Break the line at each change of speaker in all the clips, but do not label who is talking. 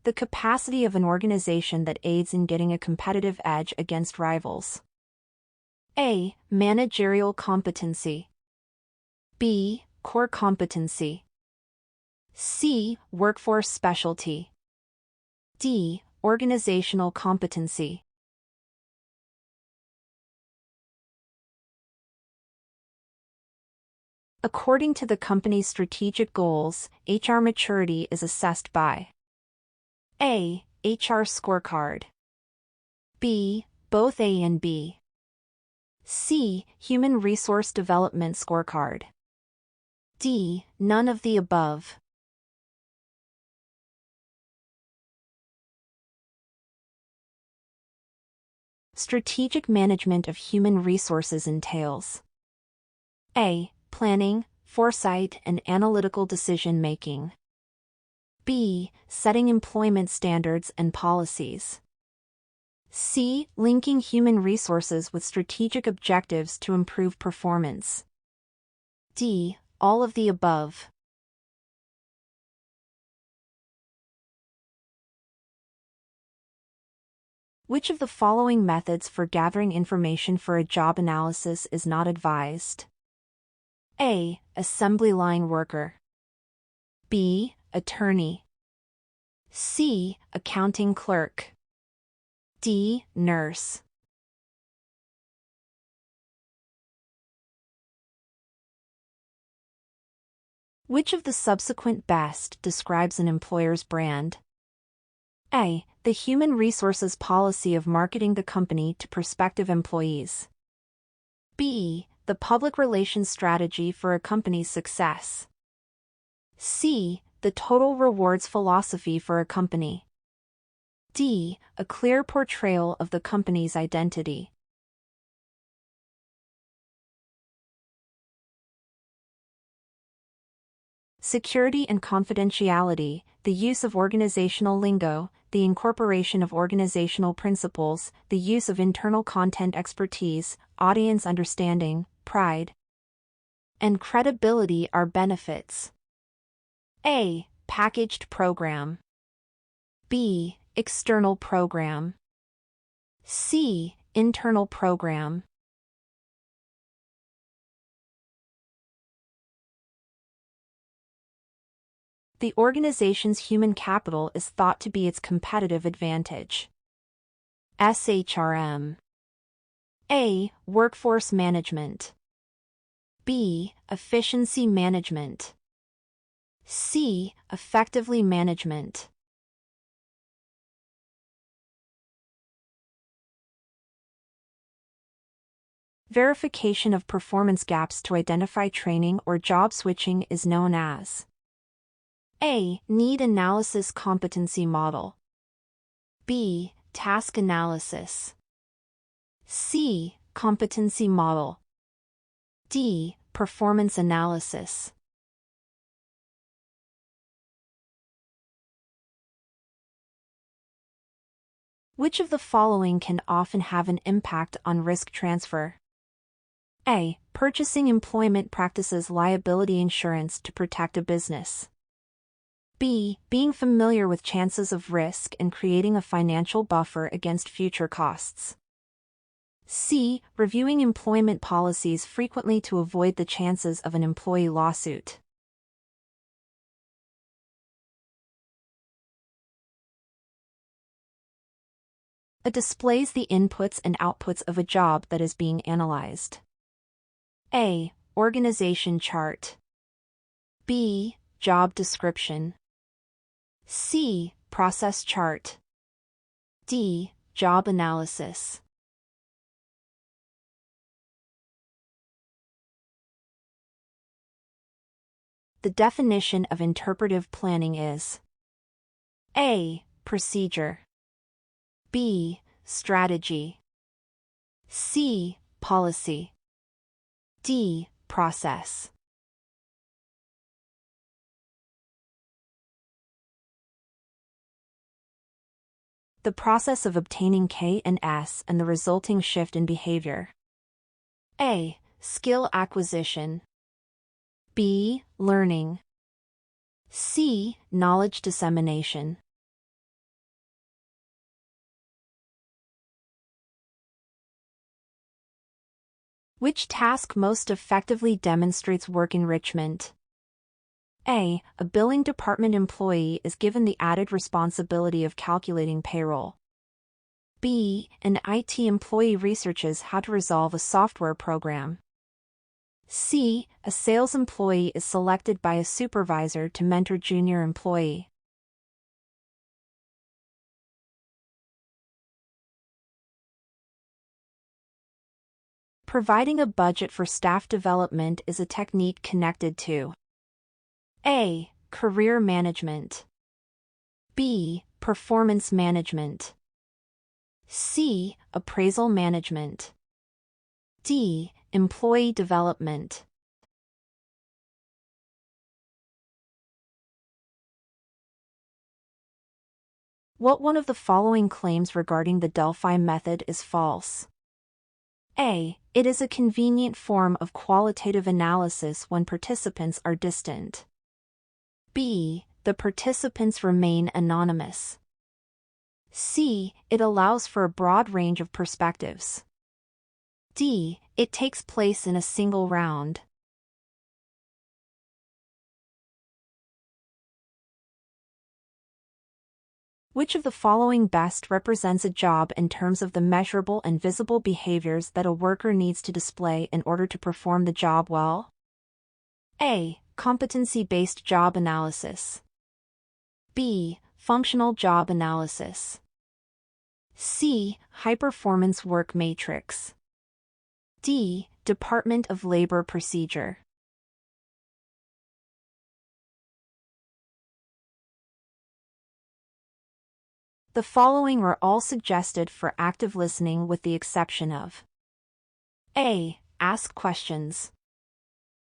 The capacity of an organization that aids in getting a competitive edge against rivals. A. Managerial competency. B. Core competency. C. Workforce specialty. D. Organizational competency. According to the company's strategic goals, HR maturity is assessed by A. HR scorecard. B. Both A and B. C. Human resource development scorecard. D. None of the above. Strategic management of human resources entails A. Planning, foresight, and analytical decision-making. B. Setting employment standards and policies. C. Linking human resources with strategic objectives to improve performance. D. All of the above. Which of the following methods for gathering information for a job analysis is not advised? A. Assembly line worker. B. Attorney. C. Accounting clerk. D. Nurse. Which of the subsequent best describes an employer's brand? A. The human resources policy of marketing the company to prospective employees. B. The public relations strategy for a company's success. C. The total rewards philosophy for a company. D. A clear portrayal of the company's identity. Security and confidentiality, the use of organizational lingo, the incorporation of organizational principles, the use of internal content expertise, audience understanding, pride, and credibility are benefits. A. Packaged program. B. External program. C. Internal program. The organization's human capital is thought to be its competitive advantage. SHRM. A. Workforce management. B. Efficiency management. C. Effectively management. Verification of performance gaps to identify training or job switching is known as A. Need analysis competency model. B. Task analysis. C. Competency model. D. Performance analysis. Which of the following can often have an impact on risk transfer? A. Purchasing employment practices liability insurance to protect a business. B. Being familiar with chances of risk and creating a financial buffer against future costs. C. Reviewing employment policies frequently to avoid the chances of an employee lawsuit. A displays the inputs and outputs of a job that is being analyzed. A. Organization chart. B. Job description. C. Process chart. D. Job analysis. The definition of interpretive planning is A. Procedure. B. Strategy. C. Policy. D. Process. The process of obtaining K and S and the resulting shift in behavior. A. Skill acquisition. B. Learning. C. Knowledge dissemination. Which task most effectively demonstrates work enrichment? A. A billing department employee is given the added responsibility of calculating payroll. B. An IT employee researches how to resolve a software program. C. A sales employee is selected by a supervisor to mentor junior employee. Providing a budget for staff development is a technique connected to A. Career management. B. Performance management. C. Appraisal management. D. Employee development. What one of the following claims regarding the Delphi method is false? A. It is a convenient form of qualitative analysis when participants are distant. B. The participants remain anonymous. C. It allows for a broad range of perspectives. D. It takes place in a single round. Which of the following best represents a job in terms of the measurable and visible behaviors that a worker needs to display in order to perform the job well? A. Competency-based job analysis. B. Functional job analysis. C. High-performance work matrix. D. Department of Labor procedure. The following are all suggested for active listening with the exception of A. Ask questions.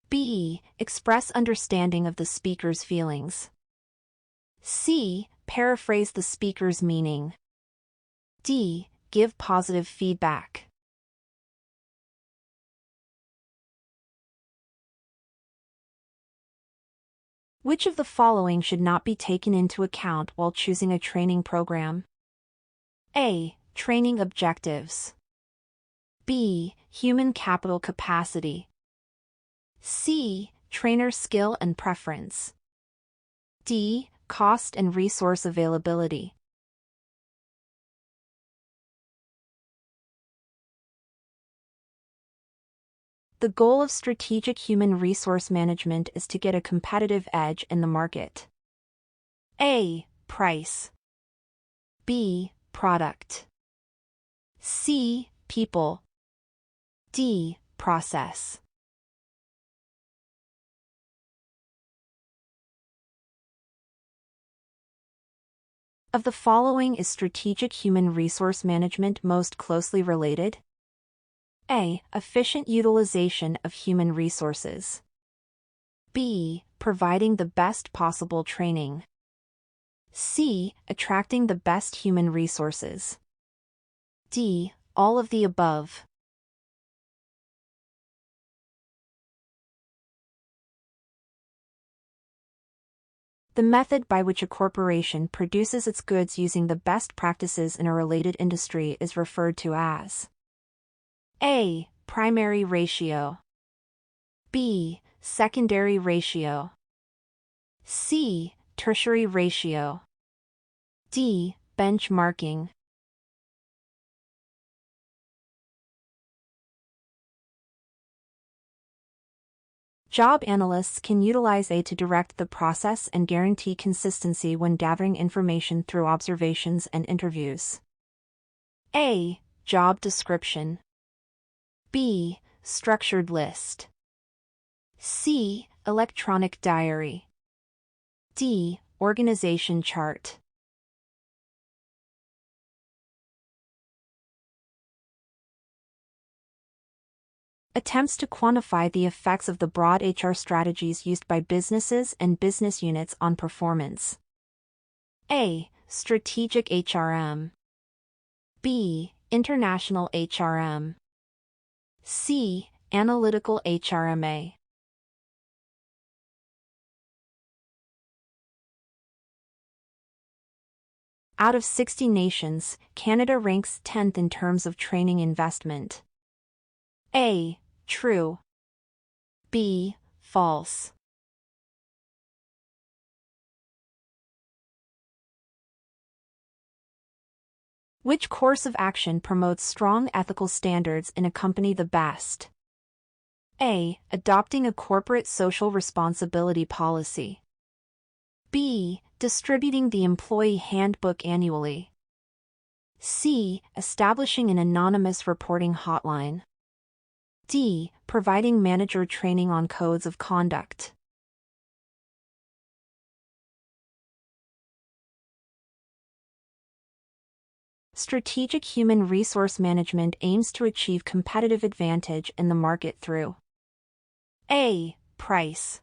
B. Express understanding of the speaker's feelings. C. Paraphrase the speaker's meaning. D. Give positive feedback. Which of the following should not be taken into account while choosing a training program? A. Training objectives. B. Human capital capacity. C. Trainer skill and preference. D. Cost and resource availability. The goal of strategic human resource management is to get a competitive edge in the market. A. Price. B. Product. C. People. D. Process. Of the following is strategic human resource management most closely related? A. Efficient utilization of human resources. B. Providing the best possible training. C. Attracting the best human resources. D. All of the above. The method by which a corporation produces its goods using the best practices in a related industry is referred to as A. Primary ratio. B. Secondary ratio. C. Tertiary ratio. D. Benchmarking. Job analysts can utilize A to direct the process and guarantee consistency when gathering information through observations and interviews. A. Job description. B. Structured list. C. Electronic diary. D. Organization chart. Attempts to quantify the effects of the broad HR strategies used by businesses and business units on performance. A. Strategic HRM. B. International HRM. C. Analytical HRMA. Out of 60 nations, Canada ranks 10th in terms of training investment. A. True. B. False. Which course of action promotes strong ethical standards in a company the best? A. Adopting a corporate social responsibility policy. B. Distributing the employee handbook annually. C. Establishing an anonymous reporting hotline. D. Providing manager training on codes of conduct. Strategic human resource management aims to achieve competitive advantage in the market through A. Price.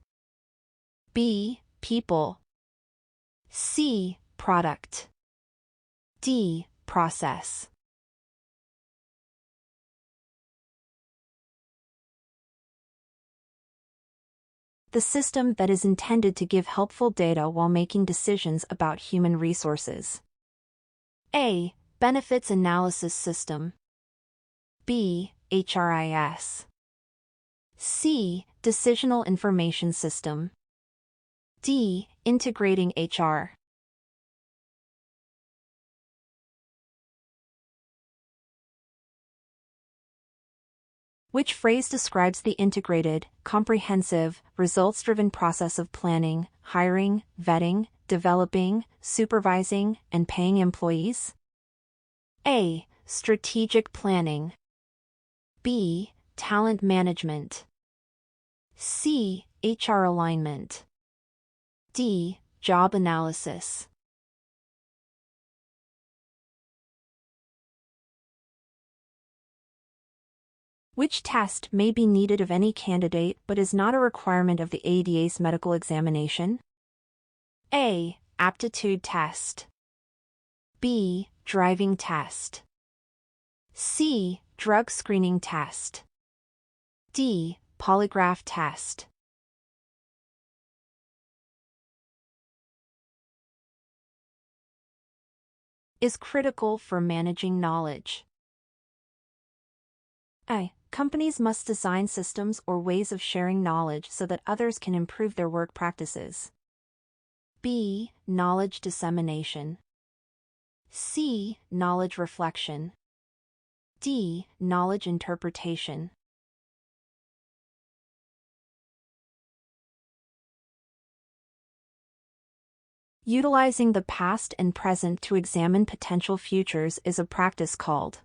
B. People. C. Product. D. Process. The system that is intended to give helpful data while making decisions about human resources. A. Benefits Analysis System. B. HRIS. C. Decisional Information System. D. Integrating HR. Which phrase describes the integrated, comprehensive, results-driven process of planning, hiring, vetting, developing, supervising, and paying employees? A. Strategic planning. B. Talent management. C. HR alignment. D. Job analysis. Which test may be needed of any candidate but is not a requirement of the ADA's medical examination? A. Aptitude test. B. Driving test. C. Drug screening test. D. Polygraph test. Is critical for managing knowledge. A. Companies must design systems or ways of sharing knowledge so that others can improve their work practices. B. Knowledge dissemination. C. Knowledge reflection. D. Knowledge interpretation. Utilizing the past and present to examine potential futures is a practice called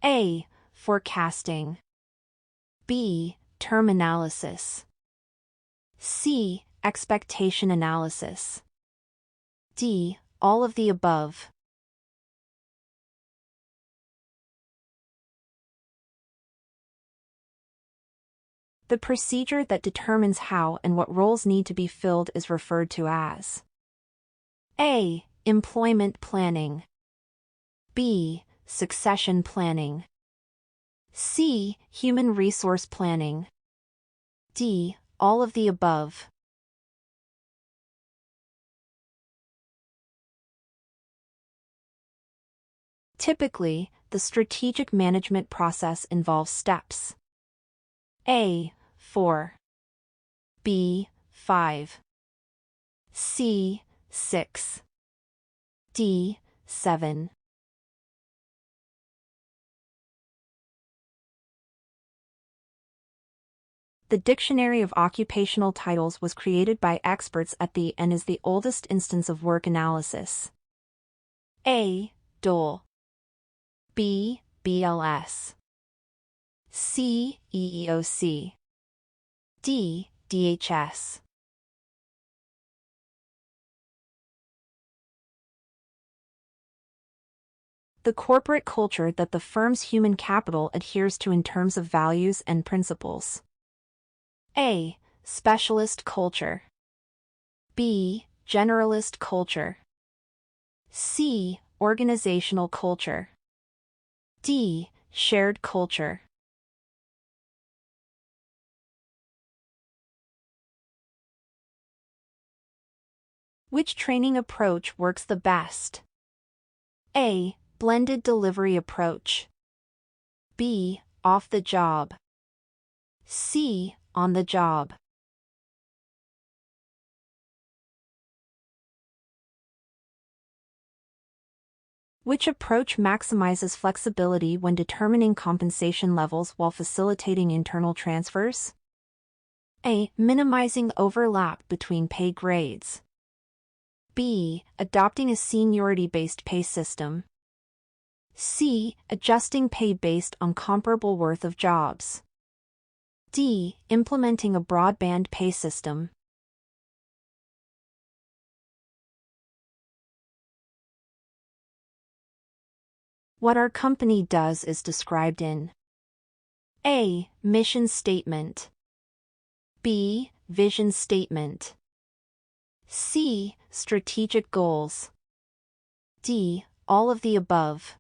A. Forecasting. B. Term analysis. C. Expectation analysis. D. All of the above. The procedure that determines how and what roles need to be filled is referred to as A. Employment planning. B. Succession planning. C. Human resource planning. D. All of the above. Typically, the strategic management process involves steps A. 4. B. 5. C. 6. D. 7. The Dictionary of Occupational Titles was created by experts at the and is the oldest instance of work analysis. A. Dole. B. BLS. C. EEOC. D. DHS. The corporate culture that the firm's human capital adheres to in terms of values and principles. A. Specialist culture. B. Generalist culture. C. Organizational culture. D. Shared culture. Which training approach works the best? A. Blended delivery approach. B. Off the job. C. On the job. Which approach maximizes flexibility when determining compensation levels while facilitating internal transfers? A. Minimizing overlap between pay grades. B. Adopting a seniority-based pay system. C. Adjusting pay based on comparable worth of jobs. D. Implementing a broadband pay system. What our company does is described in A. Mission statement. B. Vision statement. C. Strategic goals. D. All of the above.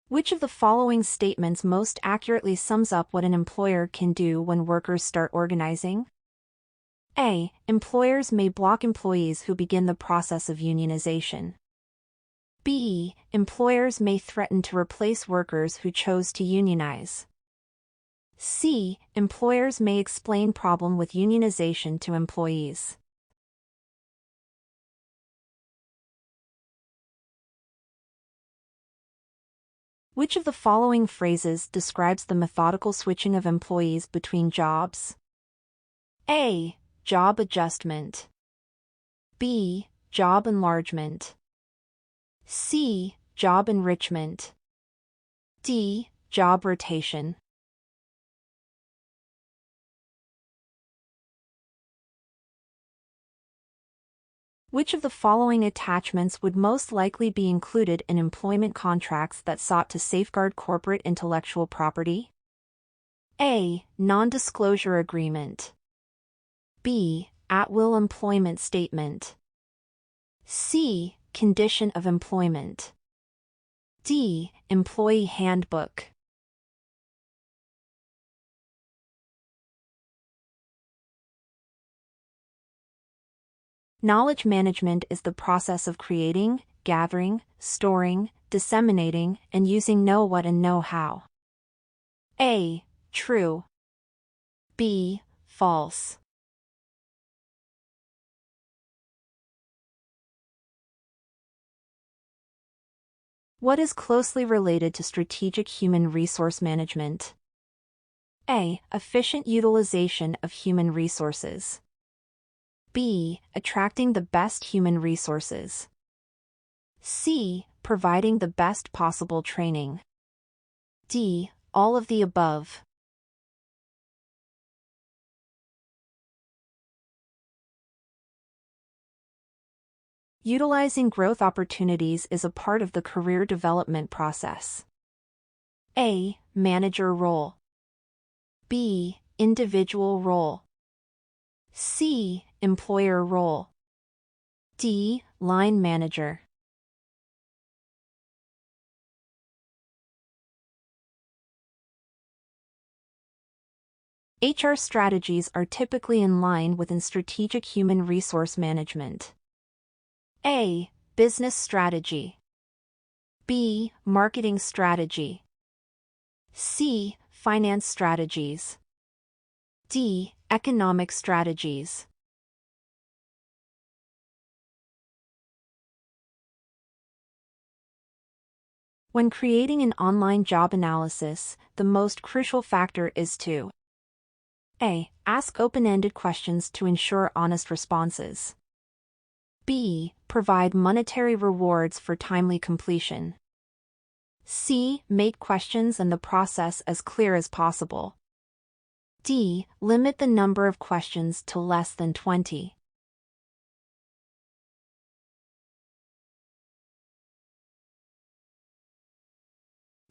Which of the following statements most accurately sums up what an employer can do when workers start organizing? A. Employers may block employees who begin the process of unionization. B. Employers may threaten to replace workers who chose to unionize. C. Employers may explain problem with unionization to employees. Which of the following phrases describes the methodical switching of employees between jobs? A. Job adjustment. B. Job enlargement. C. Job enrichment. D. Job rotation. Which of the following attachments would most likely be included in employment contracts that sought to safeguard corporate intellectual property? A. Non-disclosure agreement. B. At-will employment statement. C. Condition of employment. D. Employee handbook. Knowledge management is the process of creating, gathering, storing, disseminating, and using know-what and know-how. A. True. B. False. What is closely related to strategic human resource management? A. Efficient utilization of human resources. B. Attracting the best human resources. C. Providing the best possible training. D. All of the above. Utilizing growth opportunities is a part of the career development process. A. Manager role. B. Individual role. C. Employer role. D. Line manager. HR strategies are typically in line within strategic human resource management. A. Business strategy. B. Marketing strategy. C. Finance strategies. D. Economic strategies. When creating an online job analysis, the most crucial factor is to A. Ask open-ended questions to ensure honest responses. B. Provide monetary rewards for timely completion. C. Make questions and the process as clear as possible. D. Limit the number of questions to less than 20.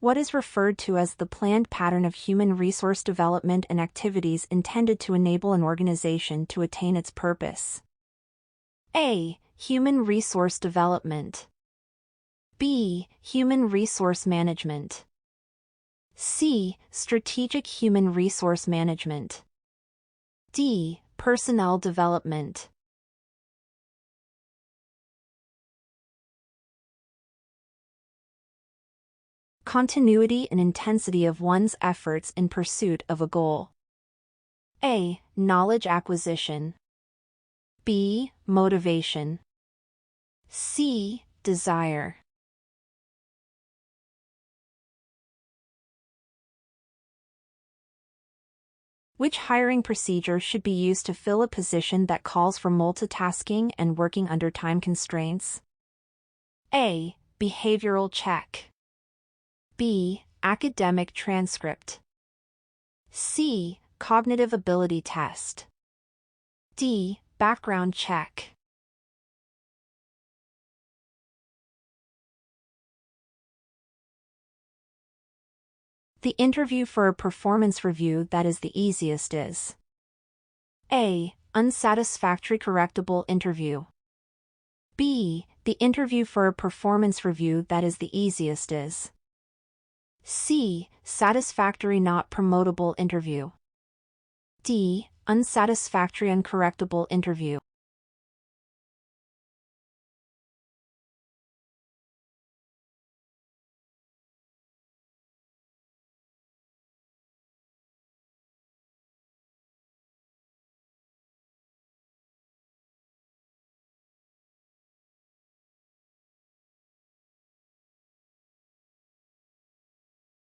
What is referred to as the planned pattern of human resource development and activities intended to enable an organization to attain its purpose? A. Human resource development. B. Human resource management. C. Strategic human resource management. D. Personnel development. Continuity and intensity of one's efforts in pursuit of a goal. A. Knowledge acquisition. B. Motivation. C. Desire. Which hiring procedure should be used to fill a position that calls for multitasking and working under time constraints? A. Behavioral check. B. Academic transcript. C. Cognitive ability test. D. Background check. The interview for a performance review that is the easiest is A. Unsatisfactory correctable interview. B. The interview for a performance review that is the easiest is C. Satisfactory not promotable interview. D. Unsatisfactory uncorrectable interview.